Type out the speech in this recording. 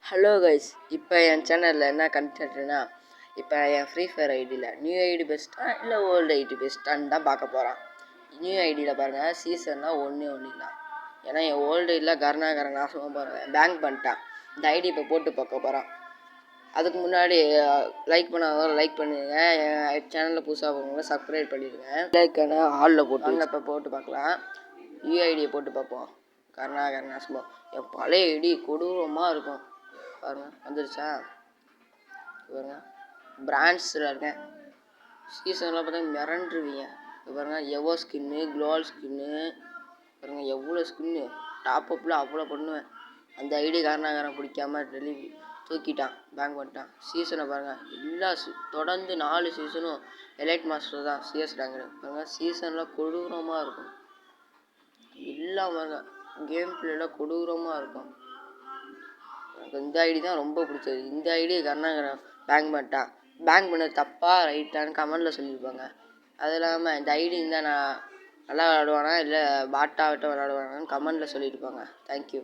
Hello guys, இப்போ என் சேனலில் என்ன கண்டென்ட்னா, இப்போ என் ஃப்ரீ ஃபயர் ஐடியில் நியூ ஐடி பெஸ்ட்டாக இல்லை ஓல்டு ஐடி பெஸ்ட்டான்னு தான் பார்க்க போகிறான். நியூ ஐடியில் பாருங்கள், சீசன்லாம் ஒன்றே இல்லை. ஏன்னா என் ஓல்டு ஐடியில் கருணாகரன் நாசமாக பாருங்கள் பேங்க் பண்ணிட்டான். இந்த ஐடி இப்போ போட்டு பார்க்க போகிறான். அதுக்கு முன்னாடி லைக் பண்ணாதவங்க லைக் பண்ணிடுங்க. என் சேனலில் புதுசாக போகிறவங்க சப்ஸ்கிரைப் பண்ணிடுங்க. லைக்கான ஹாலில் போட்டு இப்போ போட்டு பார்க்கலாம். நியூ ஐடியை போட்டு பார்ப்போம். கருணாகரன் நாசமாக என் பழைய ஐடி கொடூரமாக இருக்கும். பாருங்க வந்துருச்சா பாருங்க, பிராண்ட்ஸில் இருக்கேன். சீசன்லாம் பார்த்தா மிரண்டுருவீங்க. பாருங்க எவ்வளோ ஸ்கின்னு, க்ளோவல் ஸ்கின்னு பாருங்க, எவ்வளோ ஸ்கின்னு டாப் அப்பில் அவ்வளோ பண்ணுவேன். அந்த ஐடி காரணம் பிடிக்காம தூக்கிட்டான், பேங்க் பண்ணிட்டான். சீசனை பாருங்கள், எல்லா தொடர்ந்து 4 சீசனும் எலைட் மாஸ்டர் தான் சிஎஸ் ரேங்க். பாருங்கள் சீசனில் கொடூரமாக இருக்கும். எல்லாம் பாருங்க, கேம் பிளேலாம் கொடூரமாக இருக்கும். எனக்கு இந்த ஐடி தான் ரொம்ப பிடிச்சது. இந்த ஐடி கருணாகரன் பேங்க் பண்ணிட்டான். பேங்க் பண்ண தப்பா ரைட்டான்னு கமெண்டில் சொல்லியிருப்பாங்க. அது இல்லாமல் இந்த ஐடி இருந்தால் நான் நல்லா விளாடுவானா இல்லை பாட்டாவிட்ட விளாடுவானான்னு கமெண்டில் சொல்லியிருப்பாங்க. தேங்க்யூ.